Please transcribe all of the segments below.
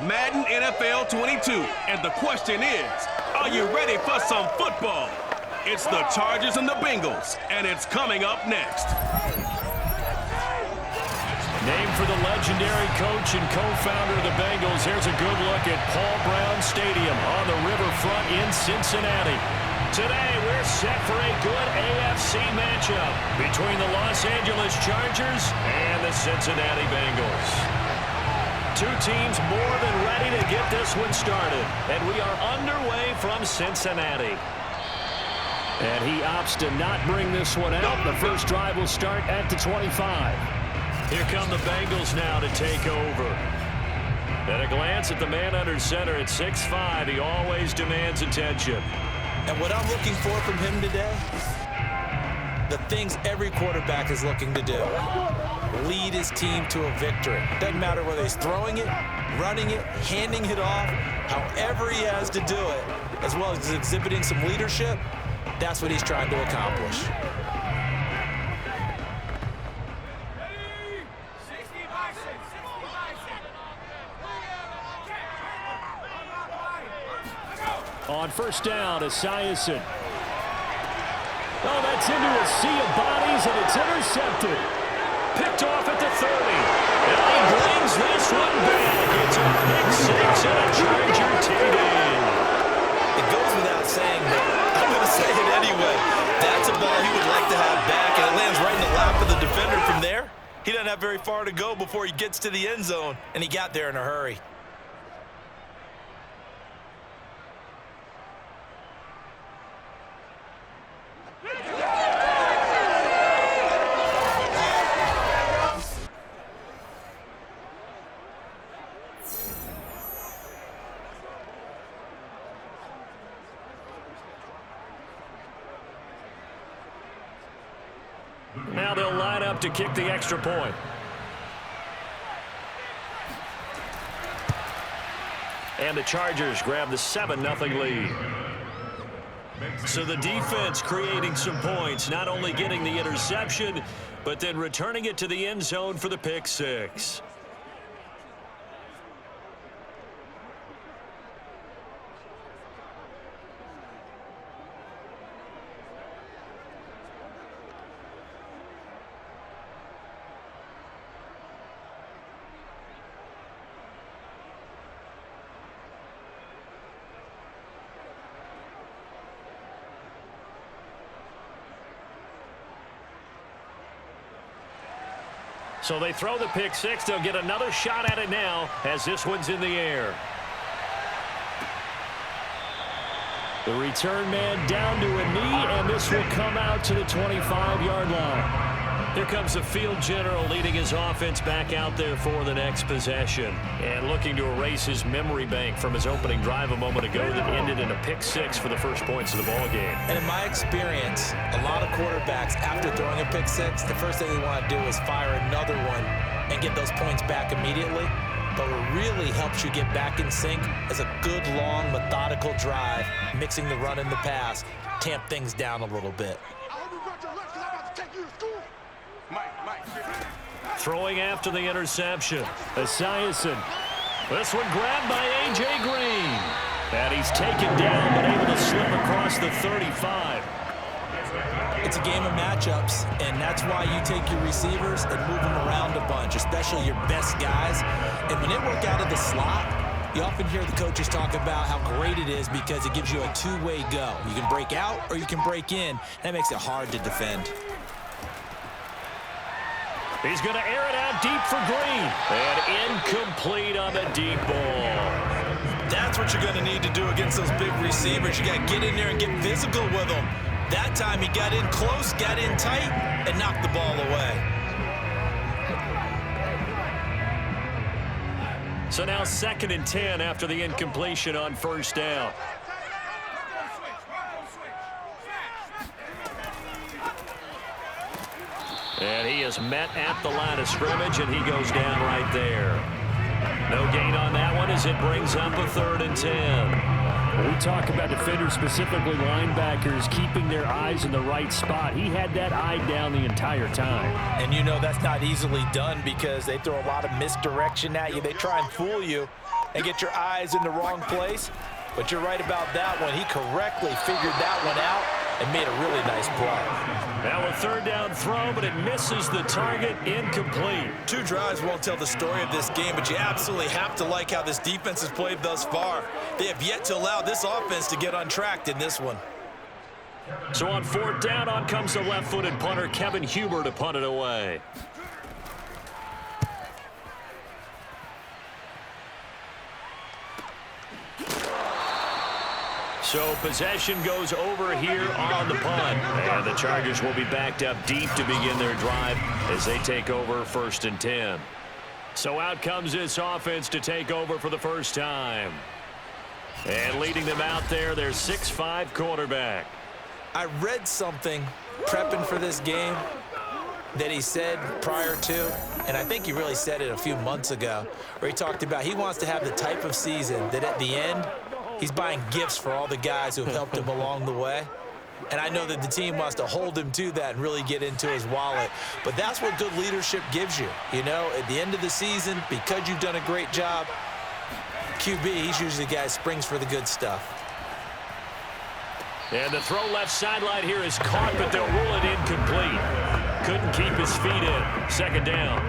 Madden NFL 22, and the question is, are you ready for some football? It's the Chargers and the Bengals, and it's coming up next. Named for the legendary coach and co-founder of the Bengals, here's a good look at Paul Brown Stadium on the riverfront in Cincinnati. Today, we're set for a good AFC matchup between the Los Angeles Chargers and the Cincinnati Bengals. Two teams more than ready to get this one started, and we are underway from Cincinnati. And he opts to not bring this one out. The first drive will start at the 25. Here come the Bengals now to take over. At a glance at the man under center at 6'5", he always demands attention. And what I'm looking for from him today, the things every quarterback is looking to do. Lead his team to a victory. Doesn't matter whether he's throwing it, running it, handing it off, however he has to do it, as well as exhibiting some leadership, that's what he's trying to accomplish. On first down, Esiason. Oh, that's into a sea of bodies, and it's intercepted. Picked off at the 30. And he brings this one back. It's a pick six and a Charger TD. It goes without saying, but I'm going to say it anyway. That's a ball he would like to have back, and it lands right in the lap of the defender from there. He doesn't have very far to go before he gets to the end zone, and he got there in a hurry. Now they'll line up to kick the extra point. And the Chargers grab the 7-0 lead. So the defense creating some points, not only getting the interception, but then returning it to the end zone for the pick six. So they throw the pick six. They'll get another shot at it now as this one's in the air. The return man down to a knee, and this will come out to the 25-yard line. Here comes the field general leading his offense back out there for the next possession. And looking to erase his memory bank from his opening drive a moment ago that ended in a pick six for the first points of the ball game. And in my experience, a lot of quarterbacks, after throwing a pick six, the first thing they want to do is fire another one and get those points back immediately. But what really helps you get back in sync is a good, long, methodical drive, mixing the run and the pass, tamp things down a little bit. Throwing after the interception. Esiason. This one grabbed by A.J. Green. And he's taken down but able to slip across the 35. It's a game of matchups, and that's why you take your receivers and move them around a bunch, especially your best guys. And when they work out of the slot, you often hear the coaches talk about how great it is because it gives you a two-way go. You can break out or you can break in. That makes it hard to defend. He's going to air it out deep for Green. And incomplete on the deep ball. That's what you're going to need to do against those big receivers. You got to get in there and get physical with them. That time he got in close, got in tight, and knocked the ball away. So now 2nd and 10 after the incompletion on first down. And he is met at the line of scrimmage, and he goes down right there. No gain on that one as it brings up a 3rd and 10. When we talk about defenders, specifically linebackers, keeping their eyes in the right spot, he had that eye down the entire time. And you know that's not easily done because they throw a lot of misdirection at you. They try and fool you. and get your eyes in the wrong place. But you're right about that one. He correctly figured that one out and made a really nice play. Now a third down throw, but it misses the target, incomplete. 2 drives won't tell the story of this game, but you absolutely have to like how this defense has played thus far. They have yet to allow this offense to get untracked in this one. So on 4th down, on comes the left-footed punter, Kevin Huber, to punt it away. So possession goes over here on the punt. And the Chargers will be backed up deep to begin their drive as they take over 1st and 10. So out comes this offense to take over for the first time. And leading them out there, their 6'5" quarterback. I read something prepping for this game that he said prior to, and I think he really said it a few months ago, where he talked about he wants to have the type of season that at the end, he's buying gifts for all the guys who have helped him along the way. And I know that the team wants to hold him to that and really get into his wallet. But that's what good leadership gives you. You know, at the end of the season, because you've done a great job, QB, he's usually the guy who springs for the good stuff. And the throw left sideline here is caught, but they'll rule it incomplete. Couldn't keep his feet in. 2nd down.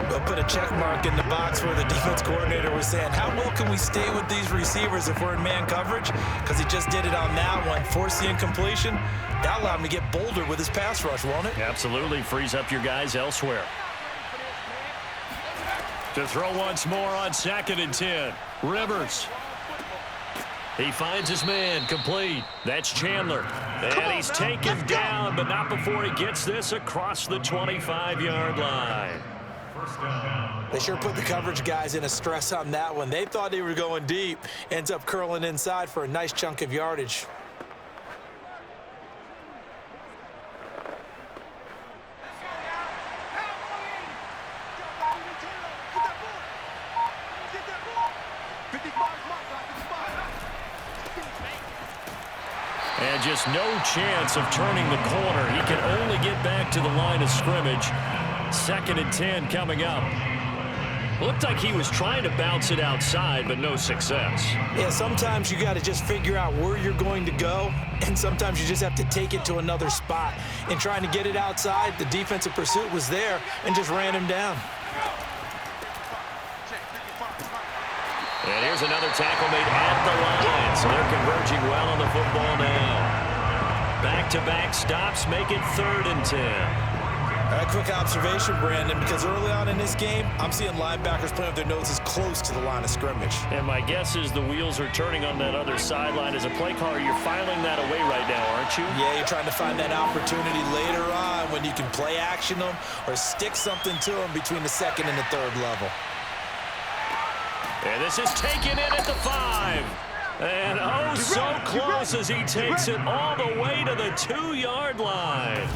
They'll put a check mark in the box where the defense coordinator was saying, how well can we stay with these receivers if we're in man coverage? Because he just did it on that one. Force the incompletion. That'll allow him to get bolder with his pass rush, won't it? Absolutely. Frees up your guys elsewhere. To throw once more on 2nd and 10. Rivers. He finds his man, complete. That's Chandler. And he's taken down, but not before he gets this across the 25-yard line. They sure put the coverage guys in a stress on that one. They thought they were going deep. Ends up curling inside for a nice chunk of yardage. And just no chance of turning the corner. He can only get back to the line of scrimmage. 2nd and 10 coming up. Looked like he was trying to bounce it outside, but no success. Yeah, sometimes you got to just figure out where you're going to go, and sometimes you just have to take it to another spot. In trying to get it outside, the defensive pursuit was there and just ran him down. And here's another tackle made at the line, so they're converging well on the football now. Back-to-back stops make it 3rd and 10. A quick observation, Brandon, because early on in this game, I'm seeing linebackers playing with their noses close to the line of scrimmage. And my guess is the wheels are turning on that other sideline. As a play caller, you're filing that away right now, aren't you? Yeah, you're trying to find that opportunity later on when you can play action them or stick something to them between the 2nd and the 3rd level. And this is taken in at the 5. And oh, so close as he takes it all the way to the 2-yard line.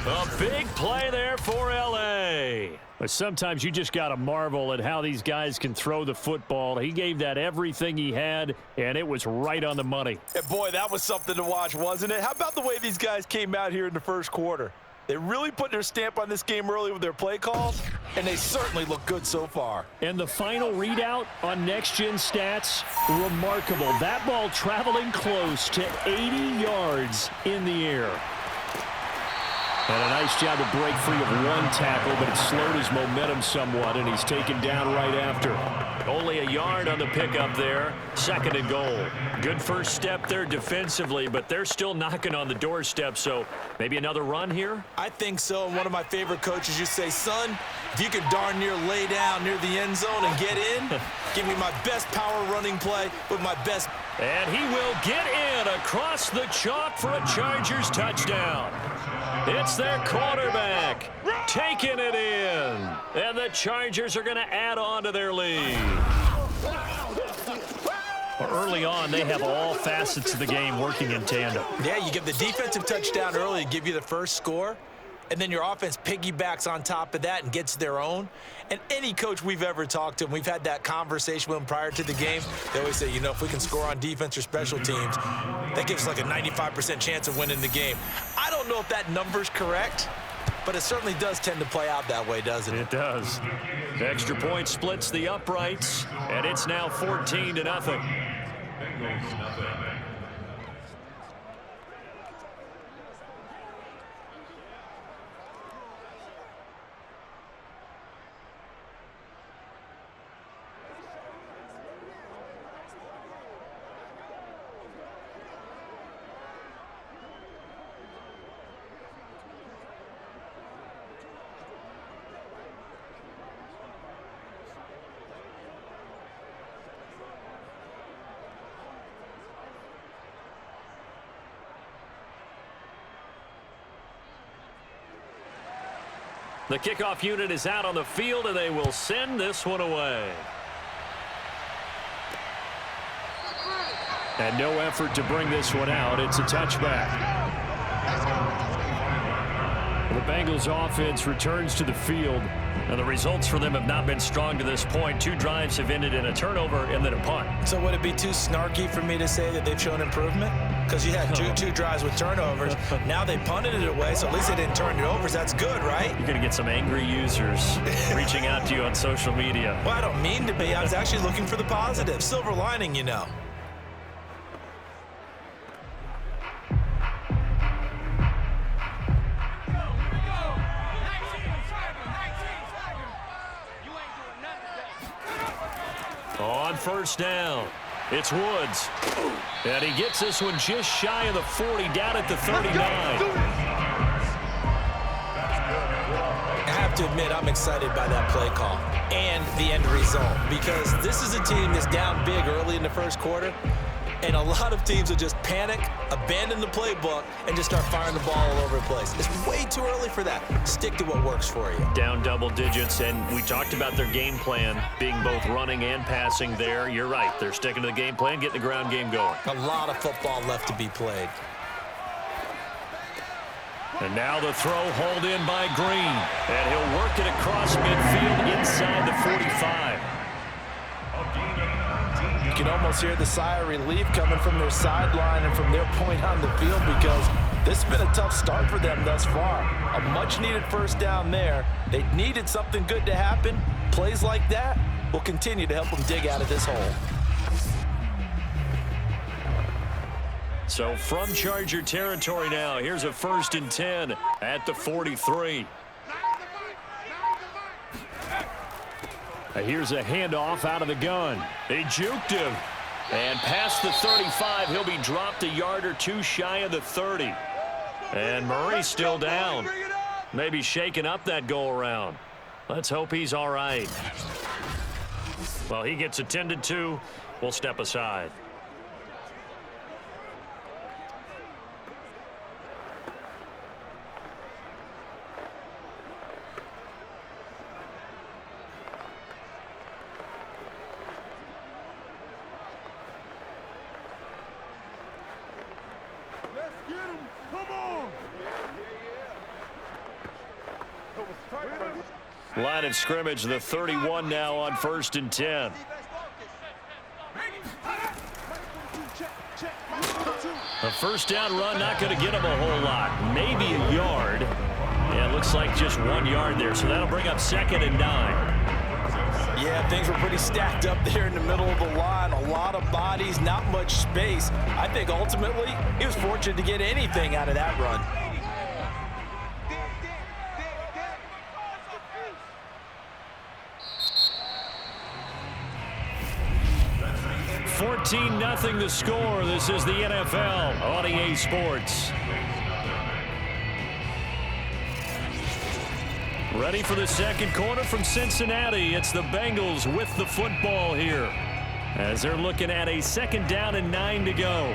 A big play there for L.A. But sometimes you just got to marvel at how these guys can throw the football. He gave that everything he had, and it was right on the money. And boy, that was something to watch, wasn't it? How about the way these guys came out here in the 1st quarter? They really put their stamp on this game early with their play calls, and they certainly look good so far. And the final readout on next-gen stats, remarkable. That ball traveling close to 80 yards in the air. And a nice job to break free of one tackle, but it slowed his momentum somewhat, and he's taken down right after. Only a yard on the pickup there. 2nd and goal. Good first step there defensively, but they're still knocking on the doorstep, so maybe another run here? I think so, and one of my favorite coaches used to say, son, if you can darn near lay down near the end zone and get in, give me my best power running play with my best. And he will get in across the chalk for a Chargers touchdown. It's their quarterback taking it in. And the Chargers are going to add on to their lead. Early on, they have all facets of the game working in tandem. Yeah, you give the defensive touchdown early to give you the first score, and then your offense piggybacks on top of that and gets their own. And any coach we've ever talked to, and we've had that conversation with them prior to the game, they always say, you know, if we can score on defense or special teams, that gives us like a 95% chance of winning the game. I don't know if that number's correct, but it certainly does tend to play out that way, doesn't it? It does. The extra point splits the uprights, and it's now 14-0. The kickoff unit is out on the field, and they will send this one away. And no effort to bring this one out. It's a touchback. The Bengals offense returns to the field, and the results for them have not been strong to this point. 2 drives have ended in a turnover and then a punt. So would it be too snarky for me to say that they've shown improvement? Because you had two drives with turnovers. Now they punted it away, so at least they didn't turn it over. So that's good, right? You're going to get some angry users reaching out to you on social media. Well, I don't mean to be. I was actually looking for the positive. Silver lining, you know. On first down, it's Woods. And he gets this one just shy of the 40, down at the 39. I have to admit, I'm excited by that play call and the end result, because this is a team that's down big early in the first quarter, and a lot of teams will just panic, abandon the playbook, and just start firing the ball all over the place. It's way too early for that. Stick to what works for you. Down double digits, and we talked about their game plan being both running and passing there. You're right. They're sticking to the game plan, getting the ground game going. A lot of football left to be played. And now the throw hauled in by Green. And he'll work it across midfield inside the 45. You can almost hear the sigh of relief coming from their sideline and from their point on the field, because this has been a tough start for them thus far. A much-needed first down there. They needed something good to happen. Plays like that will continue to help them dig out of this hole. So from Charger territory now, here's a 1st and 10 at the 43. Here's a handoff out of the gun. They juked him. And past the 35, he'll be dropped a yard or 2 shy of the 30. And Murray's still down. Maybe shaking up that go-around. Let's hope he's all right. Well, he gets attended to. We'll step aside. Line of scrimmage, the 31 now on 1st and 10. A first down run, not going to get him a whole lot. Maybe a yard. Yeah, it looks like just 1 yard there, so that'll bring up 2nd and 9. Yeah, things were pretty stacked up there in the middle of the line. A lot of bodies, not much space. I think ultimately he was fortunate to get anything out of that run. 14-0 the score. This is the NFL on EA Sports. Ready for the second quarter from Cincinnati. It's the Bengals with the football here, as they're looking at a 2nd down and 9 to go.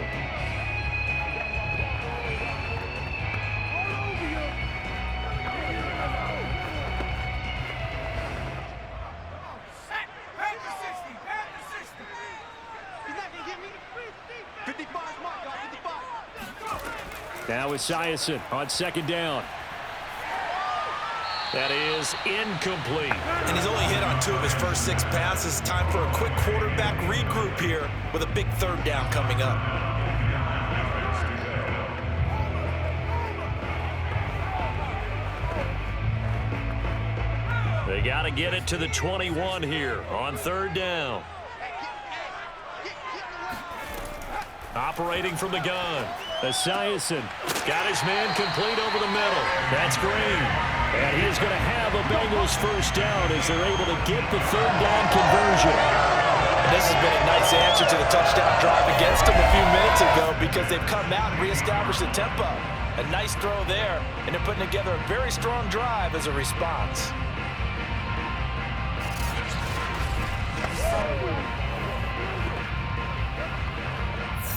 Now Esiason on 2nd down. That is incomplete. And he's only hit on 2 of his first 6 passes. Time for a quick quarterback regroup here with a big 3rd down coming up. They got to get it to the 21 here on 3rd down. Operating from the gun. Esiason got his man complete over the middle. That's Green. And he is going to have a Bengals first down as they're able to get the 3rd down conversion. And this has been a nice answer to the touchdown drive against them a few minutes ago because they've come out and reestablished the tempo. A nice throw there, and they're putting together a very strong drive as a response.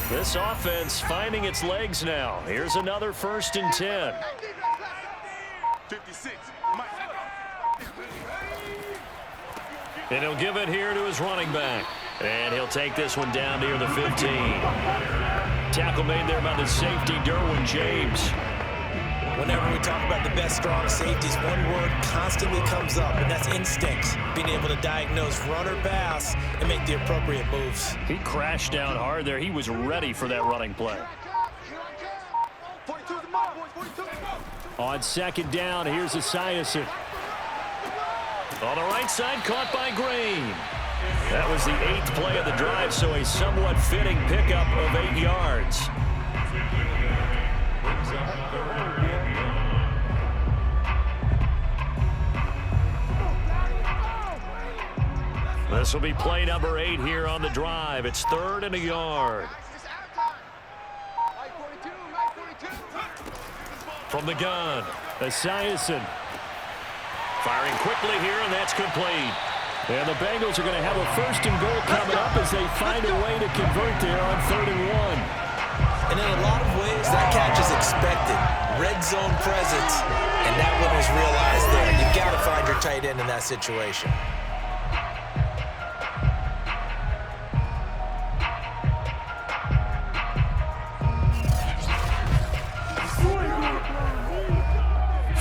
This offense finding its legs now. Here's another 1st and 10. 56. And he'll give it here to his running back. And he'll take this one down near the 15. Tackle made there by the safety, Derwin James. Whenever we talk about the best strong safeties, one word constantly comes up, and that's instinct. Being able to diagnose run or pass and make the appropriate moves. He crashed down hard there. He was ready for that running play. On 2nd down, here's Esiason. On the right side, caught by Green. That was the 8th play of the drive, so a somewhat fitting pickup of 8 yards. This will be play number 8 here on the drive. It's 3rd and a yard. From the gun, Esiason. Firing quickly here, and that's complete. And the Bengals are going to have a 1st and goal coming up as they find a way to convert there on 3rd and 1. And in a lot of ways, that catch is expected. Red zone presence, and that one was realized there. You've got to find your tight end in that situation.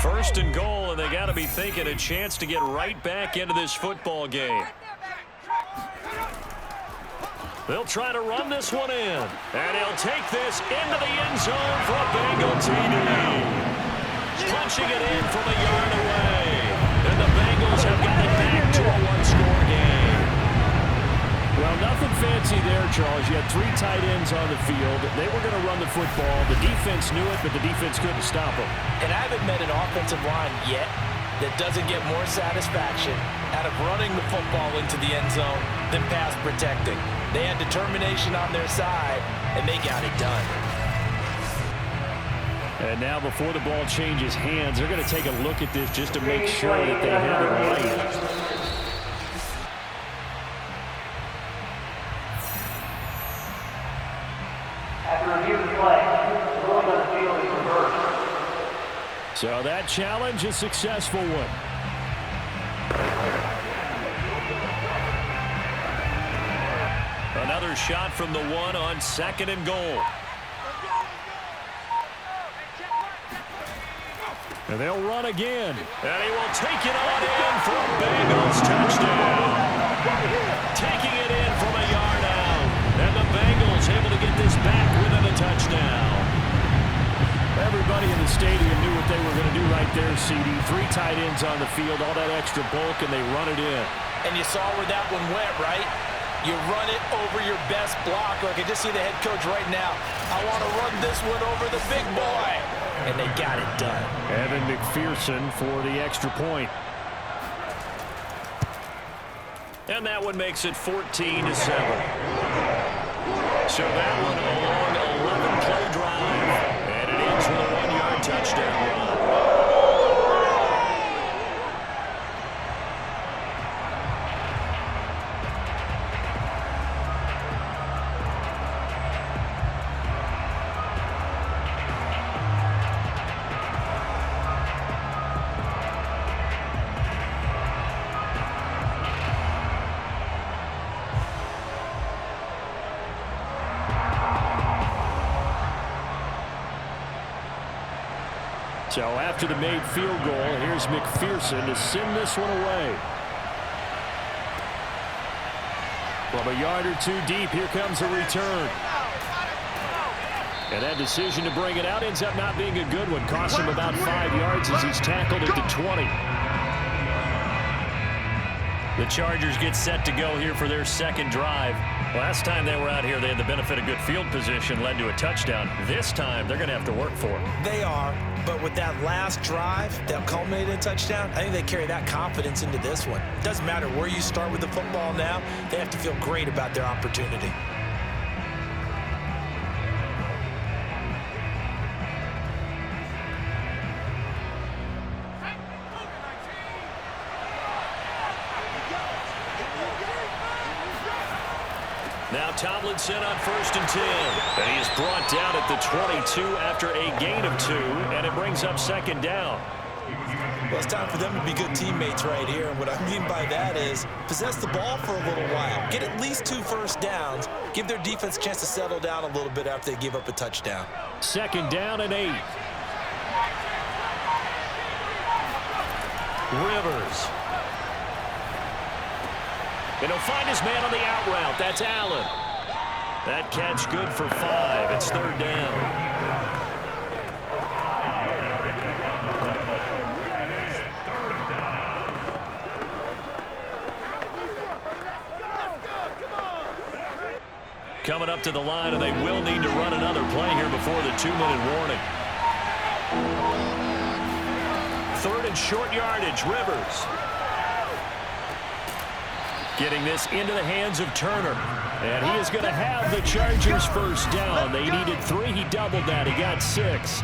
First and goal, and they got to be thinking a chance to get right back into this football game. They'll try to run this one in, and he'll take this into the end zone for a Bengal TD. Punching it in from a yard away, and the Bengals have got it back to a 1-score game. Well, nothing fancy there, Charles. You had 3 tight ends on the field. They were going to run the football. The defense knew it, but the defense couldn't stop them. And I haven't met an offensive line yet that doesn't get more satisfaction out of running the football into the end zone than pass protecting. They had determination on their side, and they got it done. And now before the ball changes hands, they're going to take a look at this just to make sure that they have it right. So that challenge, a successful one. Another shot from the 1 on 2nd and goal. And they'll run again. And he will take it on in for a Bengals touchdown. Taking it in from a yard out. And the Bengals able to get this back within a touchdown. Everybody in the stadium knew what they were going to do right there, CD. 3 tight ends on the field, all that extra bulk, and they run it in. And you saw where that one went, right? You run it over your best blocker. I can just see the head coach right now. I want to run this one over the big boy. And they got it done. Evan McPherson for the extra point. And that one makes it 14-7. So that one a long 11-play drive. And it ends with a 1-yard touchdown run. So after the made field goal, here's McPherson to send this one away. From a yard or 2 deep, here comes a return. And that decision to bring it out ends up not being a good one. Cost him about 5 yards as he's tackled at the 20. The Chargers get set to go here for their second drive. Last time they were out here, they had the benefit of good field position, led to a touchdown. This time, they're going to have to work for it. They are, but with that last drive that culminated in a touchdown, I think they carry that confidence into this one. It doesn't matter where you start with the football now, they have to feel great about their opportunity. Now Tomlinson on 1st and 10. And he is brought down at the 22 after a gain of 2, and it brings up 2nd down. Well, it's time for them to be good teammates right here. And what I mean by that is possess the ball for a little while. Get at least 2 first downs. Give their defense a chance to settle down a little bit after they give up a touchdown. 2nd down and 8. Rivers. And he'll find his man on the out route. That's Allen. That catch good for 5. It's 3rd down. Coming up to the line, and they will need to run another play here before the 2-minute warning. 3rd and short yardage, Rivers. Getting this into the hands of Turner. And he is going to have the Chargers first down. They needed 3. He doubled that. He got 6.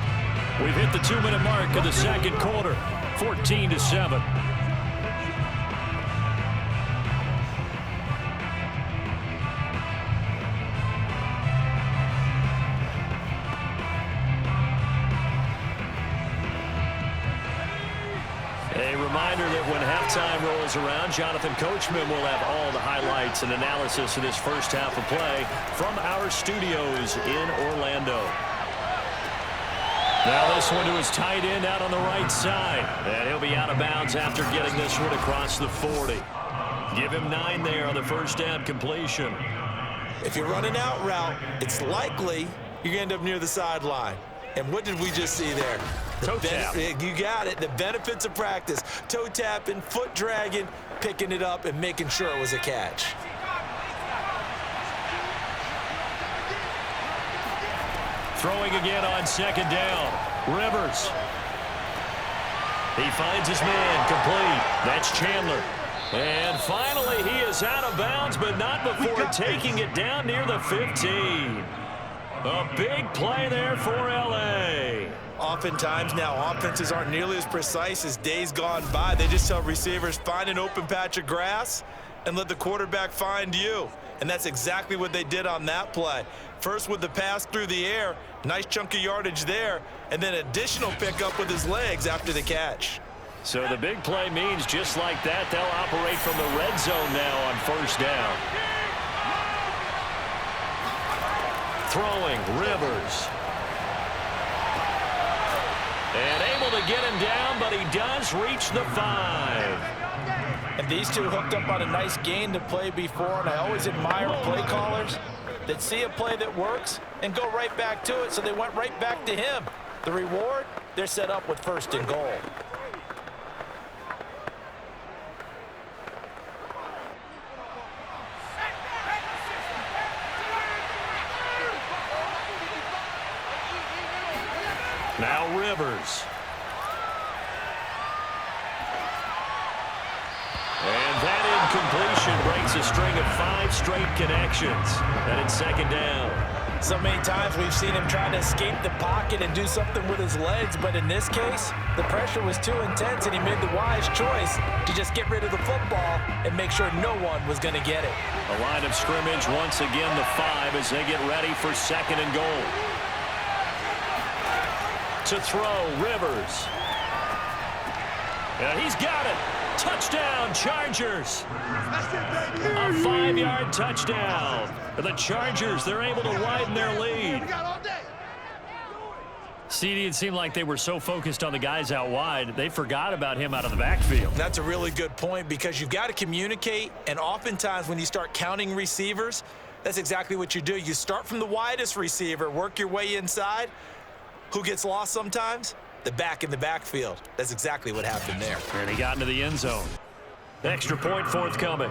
We've hit the 2-minute mark of the second quarter. 14-7. A reminder that when halftime rolls around, Jonathan Coachman will have all the highlights and analysis of this first half of play from our studios in Orlando. Now this one to his tight end out on the right side. And he'll be out of bounds after getting this one across the 40. Give him 9 there on the first down completion. If you're running out route, it's likely you're going to end up near the sideline. And what did we just see there? Toe tap. You got it. The benefits of practice. Toe tapping, foot dragging, picking it up, and making sure it was a catch. Throwing again on 2nd down. Rivers. He finds his man complete. That's Chandler. And finally, he is out of bounds, but not before taking it down near the 15. A big play there for L.A. Oftentimes now, offenses aren't nearly as precise as days gone by. They just tell receivers, find an open patch of grass and let the quarterback find you. And that's exactly what they did on that play. First with the pass through the air, nice chunk of yardage there, and then additional pickup with his legs after the catch. So the big play means just like that, they'll operate from the red zone now on 1st down. Throwing, Rivers. And able to get him down, but he does reach the 5. And these two hooked up on a nice gain to play before, and I always admire play callers that see a play that works and go right back to it, so they went right back to him. The reward, they're set up with 1st and goal. Now Rivers. And that incompletion breaks a string of 5 straight connections. And it's 2nd down. So many times we've seen him try to escape the pocket and do something with his legs, but in this case, the pressure was too intense and he made the wise choice to just get rid of the football and make sure no one was going to get it. A line of scrimmage once again the 5 as they get ready for 2nd and goal. To throw, Rivers. And he's got it. Touchdown, Chargers. A 5-yard touchdown. The Chargers, they're able to widen their lead. CD, it seemed like they were so focused on the guys out wide, they forgot about him out of the backfield. That's a really good point because you've got to communicate, and oftentimes when you start counting receivers, that's exactly what you do. You start from the widest receiver, work your way inside. Who gets lost sometimes? The back in the backfield. That's exactly what happened there. And he got into the end zone. Extra point forthcoming.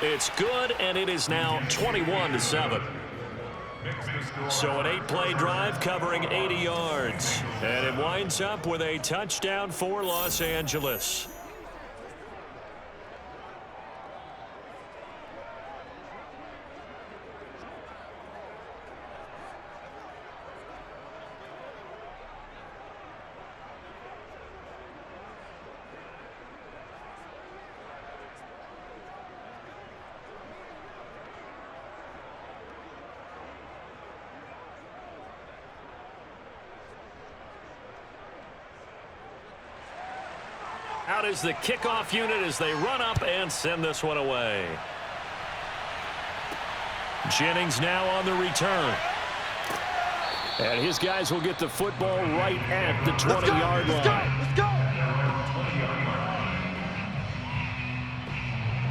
It's good, and it is now 21-7. So an 8-play drive covering 80 yards. And it winds up with a touchdown for Los Angeles. Out is the kickoff unit as they run up and send this one away. Jennings now on the return. And his guys will get the football right at the 20-yard line. Let's go!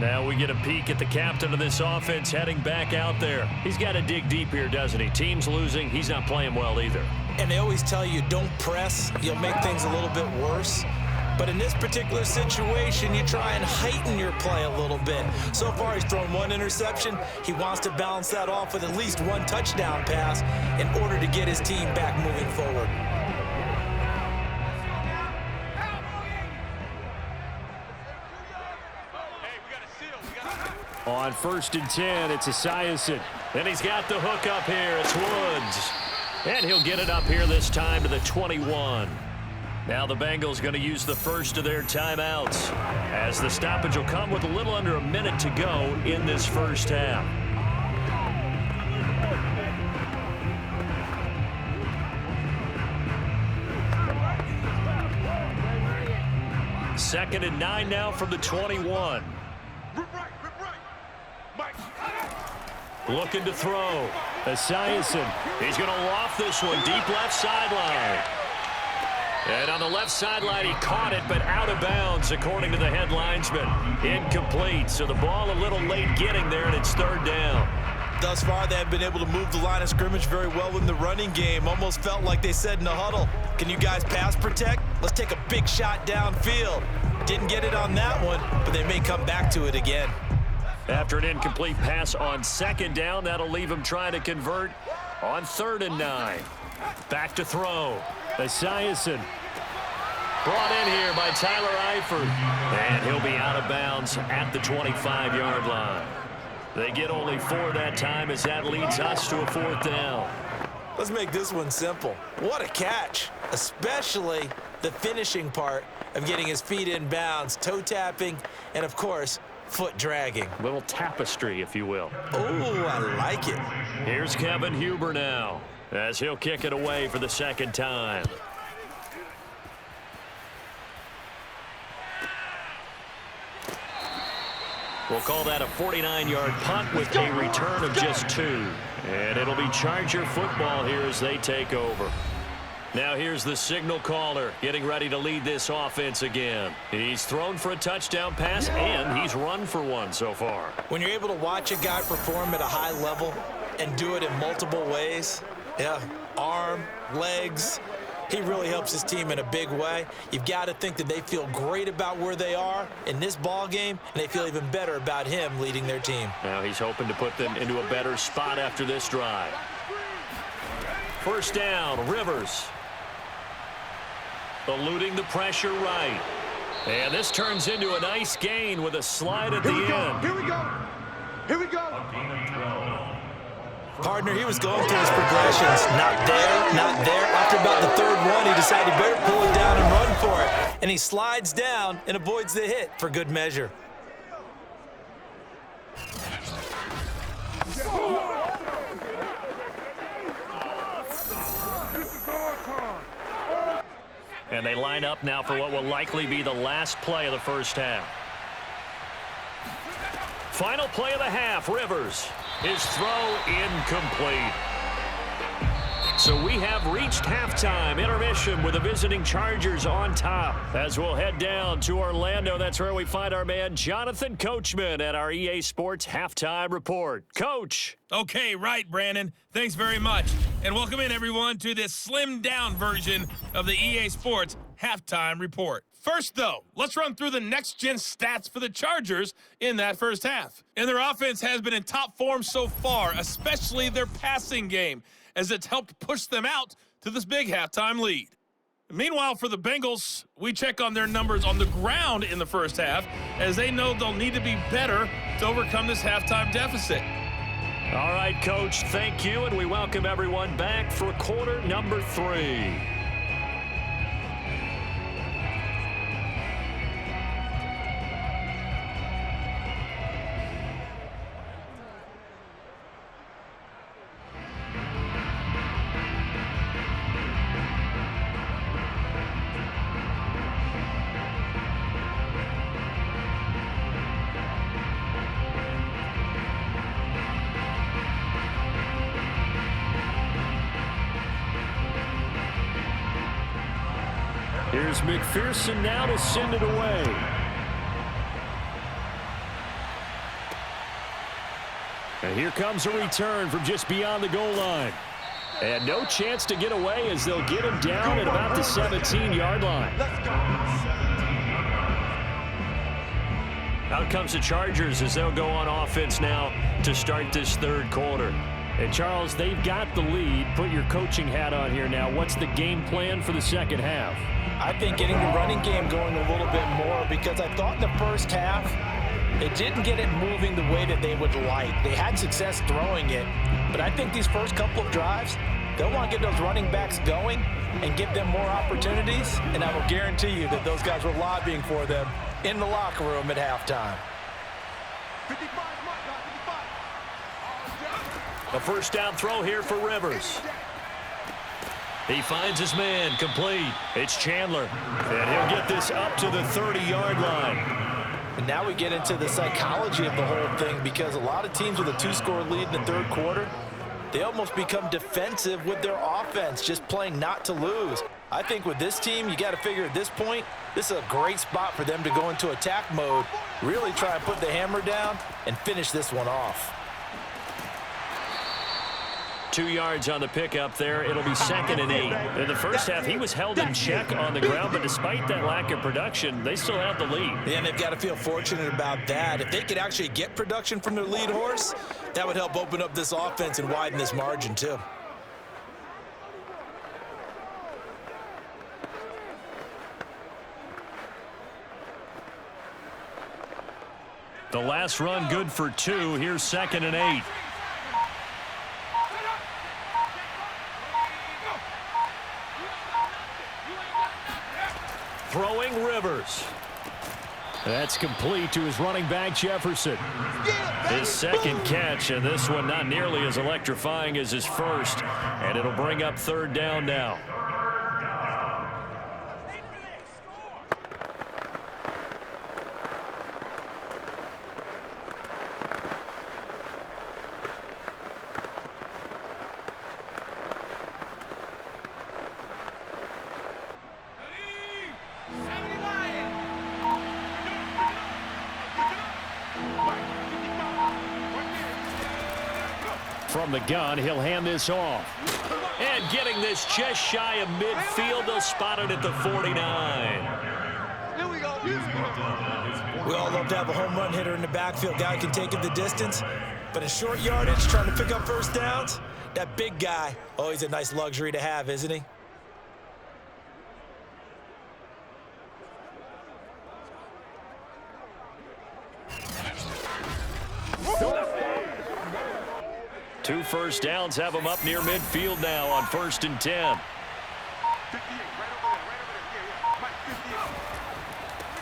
Now we get a peek at the captain of this offense heading back out there. He's got to dig deep here, doesn't he? Team's losing. He's not playing well either. And they always tell you, don't press. You'll make things a little bit worse. But in this particular situation, you try and heighten your play a little bit. So far, he's thrown one interception. He wants to balance that off with at least one touchdown pass in order to get his team back moving forward. On 1st and 10, it's Esiason. And he's got the hook up here. It's Woods. And he'll get it up here this time to the 21. Now the Bengals going to use the first of their timeouts, as the stoppage will come with a little under a minute to go in this first half. Second and 9 now from the 21. Looking to throw. Esiason. He's going to loft this one deep left sideline. And on the left sideline, he caught it, but out of bounds, according to the head linesman. Incomplete, so the ball a little late getting there, and it's 3rd down. Thus far, they have been able to move the line of scrimmage very well in the running game. Almost felt like they said in the huddle, can you guys pass protect? Let's take a big shot downfield. Didn't get it on that one, but they may come back to it again. After an incomplete pass on 2nd down, that'll leave him trying to convert on 3rd and 9. Back to throw. Esiason brought in here by Tyler Eifert. And he'll be out of bounds at the 25-yard line. They get only 4 that time as that leads us to a 4th down. Let's make this one simple. What a catch, especially the finishing part of getting his feet in bounds, toe tapping, and of course, foot dragging. Little tapestry, if you will. Oh, I like it. Here's Kevin Huber now, as he'll kick it away for the 2nd time. We'll call that a 49-yard punt with a return of just 2. And it'll be Charger football here as they take over. Now here's the signal caller getting ready to lead this offense again. He's thrown for a touchdown pass, and he's run for one so far. When you're able to watch a guy perform at a high level and do it in multiple ways, arm, legs, he really helps his team in a big way. You've got to think that they feel great about where they are in this ball game, and they feel even better about him leading their team. Now he's hoping to put them into a better spot after this drive. 1st down, Rivers. Eluding the pressure right. And this turns into a nice gain with a slide at the end. Here we go. Here we go. Partner, he was going through his progressions. Not there, not there. After about the 3rd one, he decided he better pull it down and run for it. And he slides down and avoids the hit for good measure. And they line up now for what will likely be the last play of the first half. Final play of the half, Rivers. His throw incomplete. So we have reached halftime. Intermission with the visiting Chargers on top. As we'll head down to Orlando, that's where we find our man Jonathan Coachman at our EA Sports Halftime Report. Coach. Okay, right, Brandon. Thanks very much. And welcome in, everyone, to this slimmed-down version of the EA Sports Halftime Report. First, though, let's run through the next-gen stats for the Chargers in that first half. And their offense has been in top form so far, especially their passing game, as it's helped push them out to this big halftime lead. Meanwhile, for the Bengals, we check on their numbers on the ground in the first half, as they know they'll need to be better to overcome this halftime deficit. All right, Coach, thank you, and we welcome everyone back for quarter number 3. Here's McPherson now to send it away. And here comes a return from just beyond the goal line. And no chance to get away as they'll get him down at about the 17-yard line. Out comes the Chargers as they'll go on offense now to start this third quarter. And, Charles, they've got the lead. Put your coaching hat on here now. What's the game plan for the second half? I think getting the running game going a little bit more, because I thought in the first half they didn't get it moving the way that they would like. They had success throwing it, but I think these first couple of drives, they'll want to get those running backs going and give them more opportunities, and I will guarantee you that those guys were lobbying for them in the locker room at halftime. A first down throw here for Rivers. He finds his man, complete. It's Chandler, and he'll get this up to the 30-yard line. And now we get into the psychology of the whole thing, because a lot of teams with a 2-score lead in the third quarter, they almost become defensive with their offense, just playing not to lose. I think with this team, you got to figure at this point, this is a great spot for them to go into attack mode, really try and put the hammer down and finish this one off. 2 yards on the pickup there. It'll be 2nd and 8. In the first half, he was held in check on the ground, but despite that lack of production, they still have the lead. Yeah, and they've got to feel fortunate about that. If they could actually get production from their lead horse, that would help open up this offense and widen this margin too. The last run good for 2. Here's 2nd and 8. Throwing Rivers. That's complete to his running back, Jefferson. His second catch, and this one not nearly as electrifying as his first. And it'll bring up 3rd down now. From the gun, he'll hand this off. And getting this just shy of midfield, they'll spot it at the 49. Here we go. We all love to have a home run hitter in the backfield. Guy can take it the distance, but in short yardage, trying to pick up first downs, that big guy, always a nice luxury to have, isn't he? Two first downs have him up near midfield now on 1st and 10.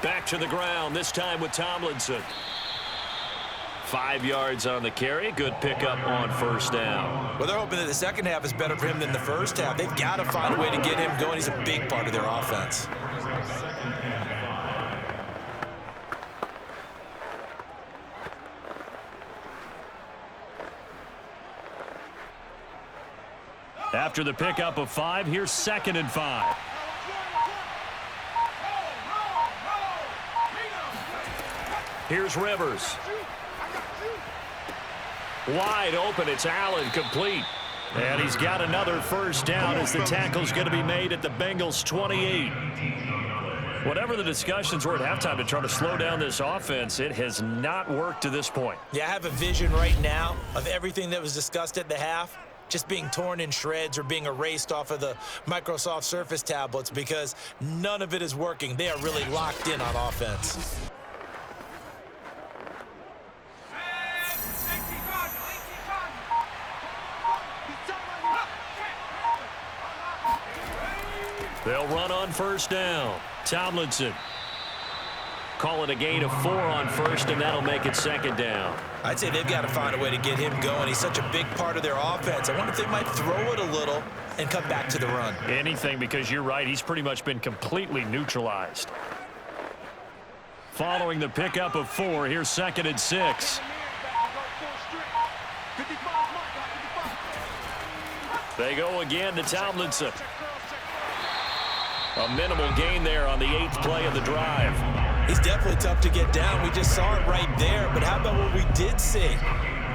Back to the ground, this time with Tomlinson. 5 yards on the carry. Good pickup on 1st down. Well, they're hoping that the second half is better for him than the first half. They've got to find a way to get him going. He's a big part of their offense. After the pickup of 5, here's 2nd and 5. Here's Rivers. Wide open. It's Allen, complete. And he's got another first down as the tackle's going to be made at the Bengals 28. Whatever the discussions were at halftime to try to slow down this offense, it has not worked to this point. Yeah, I have a vision right now of everything that was discussed at the half just being torn in shreds or being erased off of the Microsoft Surface tablets because none of it is working. They are really locked in on offense. They'll run on first down. Tomlinson. Call it a gain of 4 on first, and that'll make it 2nd down. I'd say they've got to find a way to get him going. He's such a big part of their offense. I wonder if they might throw it a little and come back to the run. Anything, because you're right. He's pretty much been completely neutralized. Following the pickup of 4, here's 2nd and 6. They go again to Tomlinson. A minimal gain there on the 8th play of the drive. He's definitely tough to get down. We just saw it right there. But how about what we did see?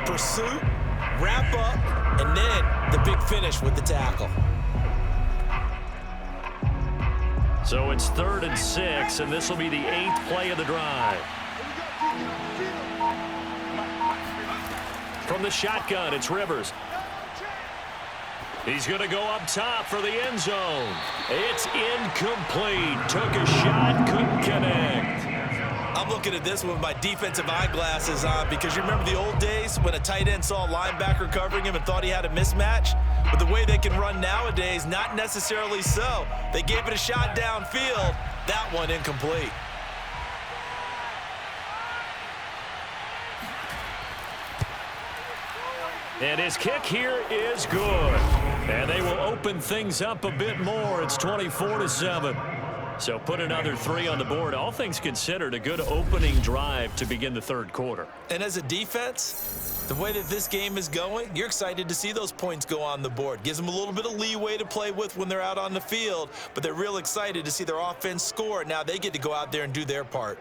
Pursuit, wrap up, and then the big finish with the tackle. So it's 3rd and 6, and this will be the 8th play of the drive. From the shotgun, it's Rivers. He's going to go up top for the end zone. It's incomplete. Took a shot, couldn't connect. I'm looking at this with my defensive eyeglasses on because you remember the old days when a tight end saw a linebacker covering him and thought he had a mismatch? But the way they can run nowadays, not necessarily so. They gave it a shot downfield. That one incomplete. And his kick here is good. And they will open things up a bit more. It's 24-7. So put another 3 on the board. All things considered, a good opening drive to begin the 3rd quarter. And as a defense, the way that this game is going, you're excited to see those points go on the board. Gives them a little bit of leeway to play with when they're out on the field, but they're real excited to see their offense score. Now they get to go out there and do their part.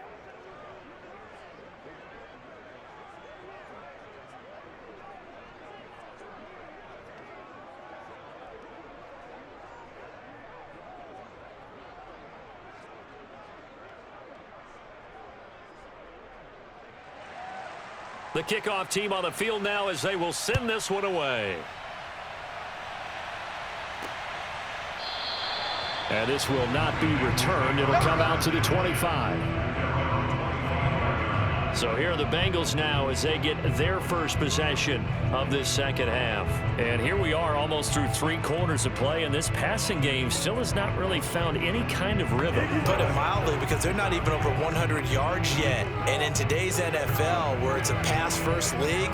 The kickoff team on the field now as they will send this one away. And this will not be returned. It'll come out to the 25. So here are the Bengals now as they get their first possession of this 2nd half. And here we are almost through 3 quarters of play, and this passing game still has not really found any kind of rhythm. Put it mildly, because they're not even over 100 yards yet. And in today's NFL, where it's a pass-first league,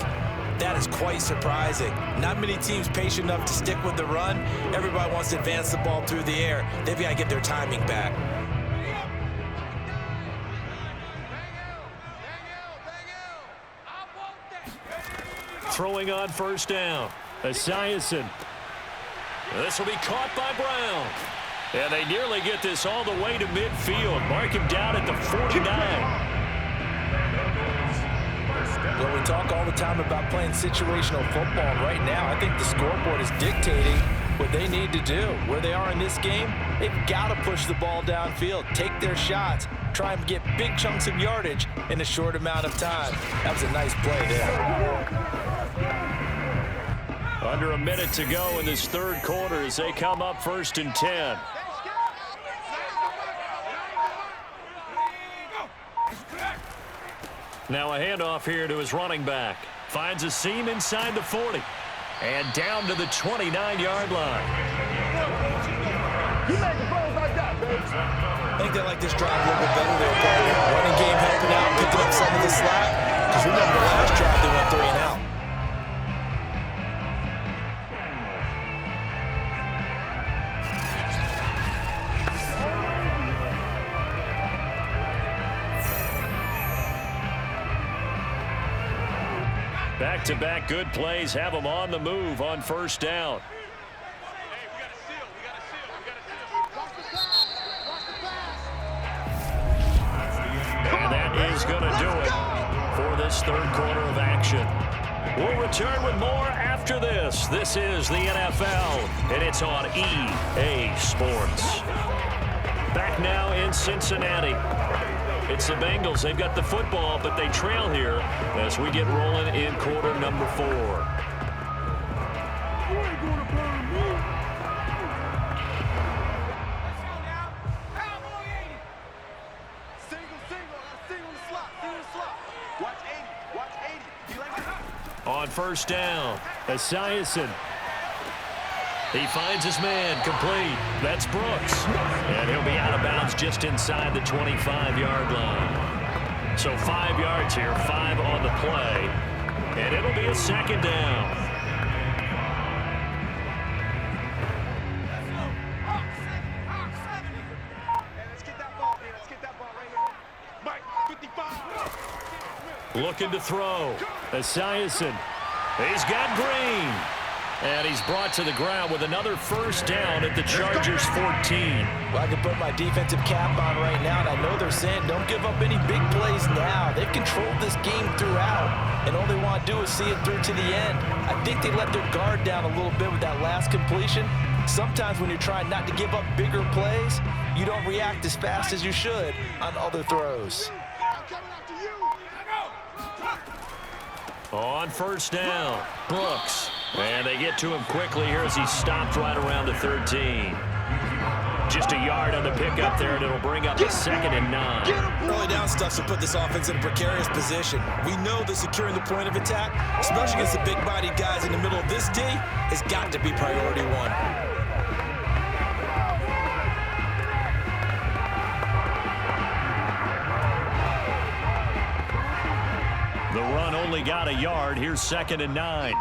that is quite surprising. Not many teams patient enough to stick with the run. Everybody wants to advance the ball through the air. They've got to get their timing back. Throwing on first down. Esiason. This will be caught by Brown. And they nearly get this all the way to midfield. Mark him down at the 49. Well, we talk all the time about playing situational football. Right now, I think the scoreboard is dictating what they need to do. Where they are in this game, they've got to push the ball downfield, take their shots, try and get big chunks of yardage in a short amount of time. That was a nice play there. Under a minute to go in this 3rd quarter as they come up 1st and 10. Now a handoff here to his running back. Finds a seam inside the 40. And down to the 29-yard line. I think they like this drive a little bit better there, partner. Running game helping out, picking up some of the slack. Because remember, the last drive they went 3 and out. Back-to-back good plays have them on the move on first down. this third quarter of action. We'll return with more after this. This is the NFL, and it's on EA Sports. Back now in Cincinnati. It's the Bengals. They've got the football, but they trail here as we get rolling in quarter number 4. On first down, Esiason. He finds his man, complete. That's Brooks. And he'll be out of bounds just inside the 25-yard line. So 5 yards here, 5 on the play. And it'll be a second down. Looking to throw. Esiason. He's got Green. And he's brought to the ground with another first down at the Chargers' 14. Well, I can put my defensive cap on right now, and I know they're saying don't give up any big plays now. They've controlled this game throughout, and all they want to do is see it through to the end. I think they let their guard down a little bit with that last completion. Sometimes when you're trying not to give up bigger plays, you don't react as fast as you should on other throws. On first down, Brooks. And they get to him quickly here as he stopped right around the 13. Just a yard on the pickup there, and it'll bring up a 2nd and 9. Early down stuff to put this offense in a precarious position. We know that securing the point of attack, especially against the big-bodied guys in the middle of this D, has got to be priority 1. The run only got a yard. Here's 2nd and 9.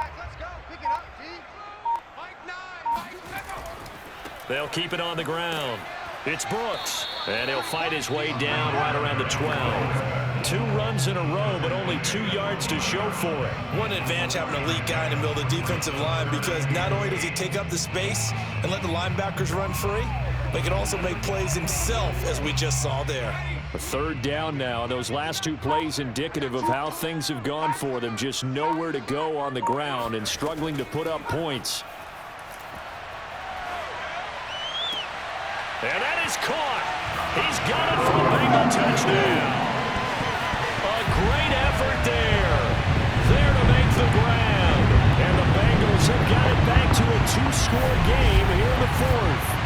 They'll keep it on the ground. It's Brooks. And he'll fight his way down right around the 12. 2 runs in a row, but only 2 yards to show for it. One advantage having an elite guy in the middle of the defensive line, because not only does he take up the space and let the linebackers run free, but he can also make plays himself, as we just saw there. A 3rd down now. Those last 2 plays indicative of how things have gone for them. Just nowhere to go on the ground and struggling to put up points. And that is caught. He's got it for a Bengal touchdown. A great effort there. There to make the grab. And the Bengals have got it back to a 2-score game here in the 4th.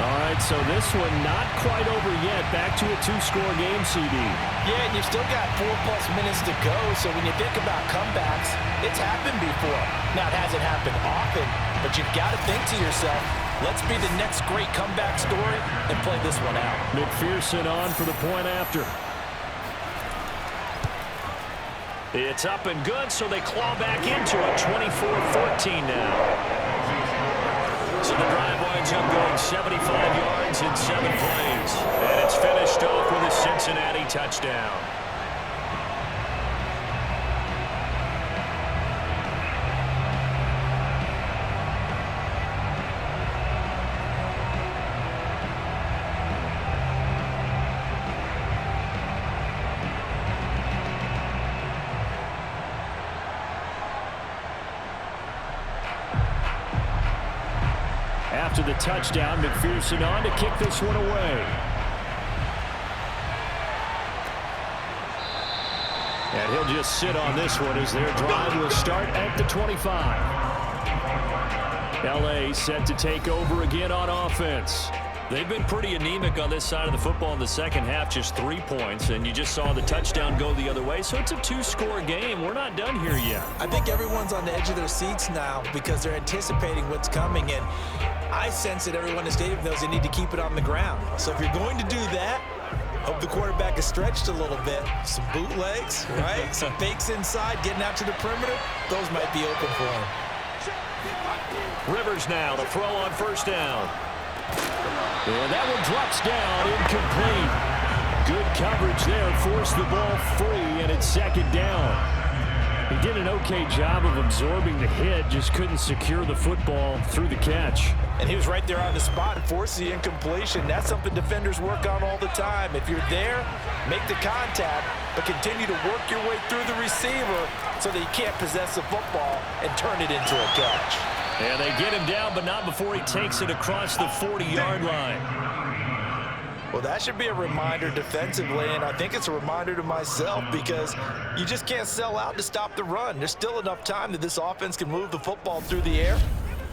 All right, so this one not quite over yet. Back to a 2-score game, CD. Yeah, and you've still got 4+ minutes to go, so when you think about comebacks, it's happened before. Now, it hasn't happened often, but you've got to think to yourself, let's be the next great comeback story and play this one out. McPherson on for the point after. It's up and good, so they claw back into it. 24-14 now. So the drive winds up going 75 yards in 7 plays. And it's finished off with a Cincinnati touchdown. After the touchdown, McPherson on to kick this one away. And he'll just sit on this one as their drive will start at the 25. LA set to take over again on offense. They've been pretty anemic on this side of the football in the second half, just 3 points, and you just saw the touchdown go the other way, so it's a 2-score game. We're not done here yet. I think everyone's on the edge of their seats now because they're anticipating what's coming, and I sense that everyone in the stadium knows they need to keep it on the ground. So if you're going to do that, hope the quarterback is stretched a little bit. Some bootlegs, right? Some fakes inside, getting out to the perimeter. Those might be open for him. Rivers now, the throw on first down. And that one drops down, incomplete. Good coverage there, forced the ball free, and it's 2nd down. He did an okay job of absorbing the hit, just couldn't secure the football through the catch. And he was right there on the spot and forced the incompletion. That's something defenders work on all the time. If you're there, make the contact, but continue to work your way through the receiver so that you can't possess the football and turn it into a catch. And they get him down, but not before he takes it across the 40-yard line. Well, that should be a reminder defensively, and I think it's a reminder to myself because you just can't sell out to stop the run. There's still enough time that this offense can move the football through the air,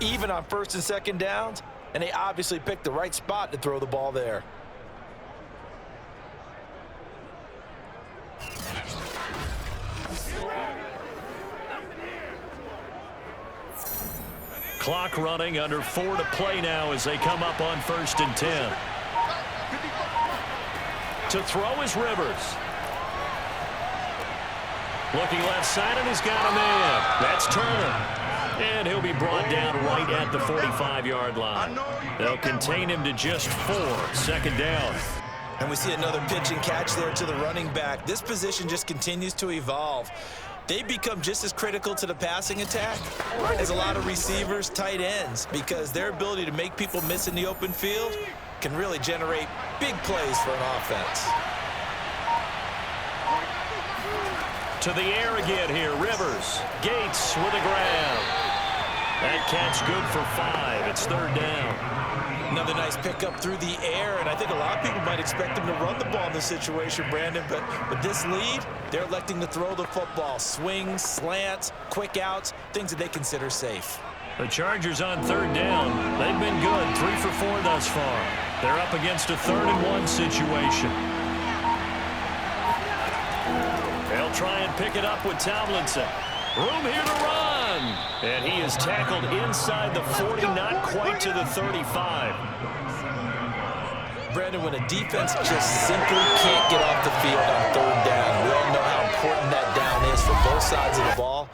even on first and second downs, and they obviously picked the right spot to throw the ball there. Clock running, under 4 to play now as they come up on 1st and 10. To throw is Rivers. Looking left side, and he's got a man. That's Turner. And he'll be brought down right at the 45-yard line. They'll contain him to just 4. 2nd down. And we see another pitch and catch there to the running back. This position just continues to evolve. They become just as critical to the passing attack as a lot of receivers, tight ends, because their ability to make people miss in the open field can really generate big plays for an offense. To the air again here, Rivers. Gates with a grab. That catch good for 5. It's 3rd down. Another nice pickup through the air, and I think a lot of people might expect them to run the ball in this situation, Brandon, but with this lead, they're electing to throw the football. Swings, slants, quick outs, things that they consider safe. The Chargers on 3rd down. They've been good, 3 for 4 thus far. They're up against a 3rd and 1 situation. They'll try and pick it up with Tomlinson. Room here to run. And he is tackled inside the 40, not quite to the 35. Brandon, when a defense just simply can't get off the field on 3rd down, we all know how important that down is for both sides of the ball.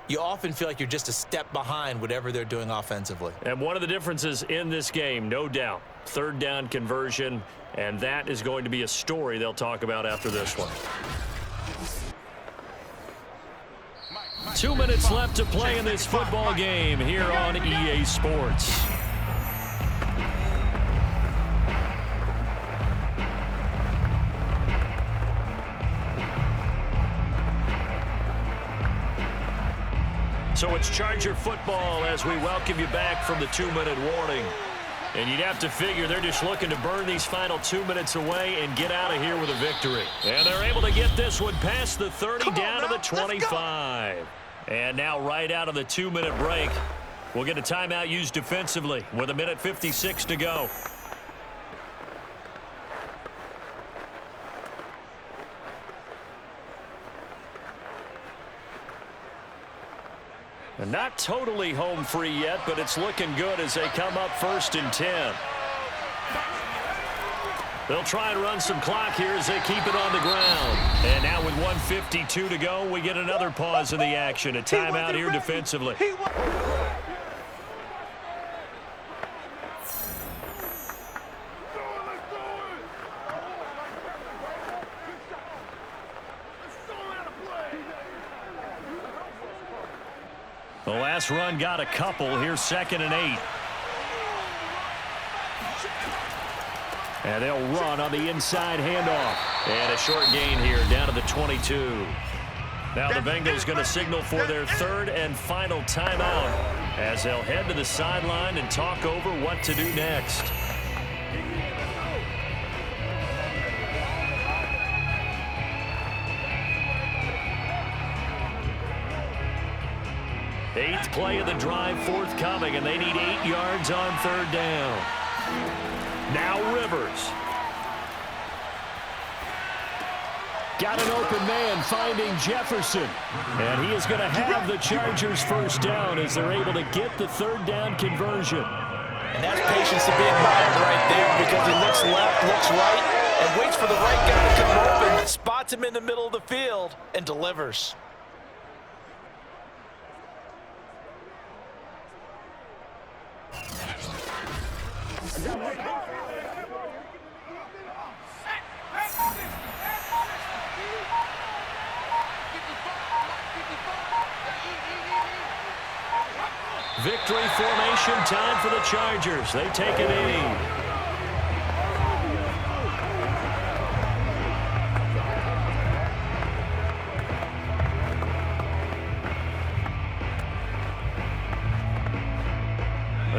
You often feel like you're just a step behind whatever they're doing offensively. And one of the differences in this game, no doubt, 3rd down conversion, and that is going to be a story they'll talk about after this one. 2 minutes left to play in this football game here on EA Sports. So it's Charger football as we welcome you back from the 2-minute warning. And you'd have to figure they're just looking to burn these final 2 minutes away and get out of here with a victory. And they're able to get this one past the 30 down to the 25. And now right out of the 2-minute break, we'll get a timeout used defensively with 1:56 to go. And not totally home free yet, but it's looking good as they come up 1st and 10. They'll try and run some clock here as they keep it on the ground. And now with 1:52 to go, we get another pause in the action. A timeout here defensively. The last run got a couple. Here's 2nd and 8. And they'll run on the inside handoff. And a short gain here down to the 22. Now the Bengals going to signal for their 3rd and final timeout as they'll head to the sideline and talk over what to do next. Eighth play of the drive forthcoming, and they need 8 yards on 3rd down. Now Rivers. Got an open man finding Jefferson. And he is going to have the Chargers 1st down as they're able to get the 3rd down conversion. And that's patience to be admired right there because he looks left, looks right, and waits for the right guy to come open, spots him in the middle of the field, and delivers. Victory formation time for the Chargers. They take a knee.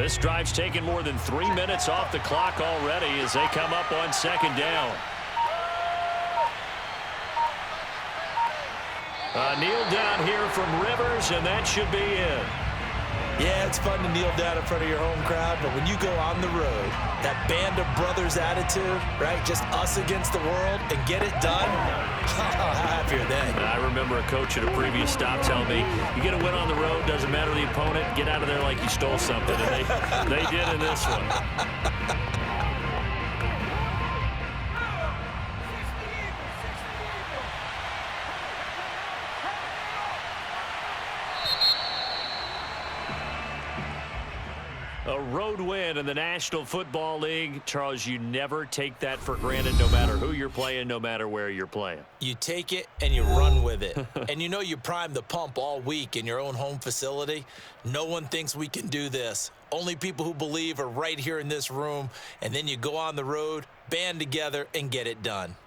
This drive's taken more than 3 minutes off the clock already as they come up on second down. Kneel down here from Rivers, and that should be it. Yeah, it's fun to kneel down in front of your home crowd, but when you go on the road, that band of brothers attitude, right, just us against the world, and get it done, how happy are they? I remember a coach at a previous stop telling me, you get a win on the road, doesn't matter the opponent, get out of there like you stole something, and they did in this one. A road win in the National Football League. Charles, you never take that for granted no matter who you're playing, no matter where you're playing. You take it and you run with it. And you know you prime the pump all week in your own home facility. No one thinks we can do this. Only people who believe are right here in this room. And then you go on the road, band together, and get it done.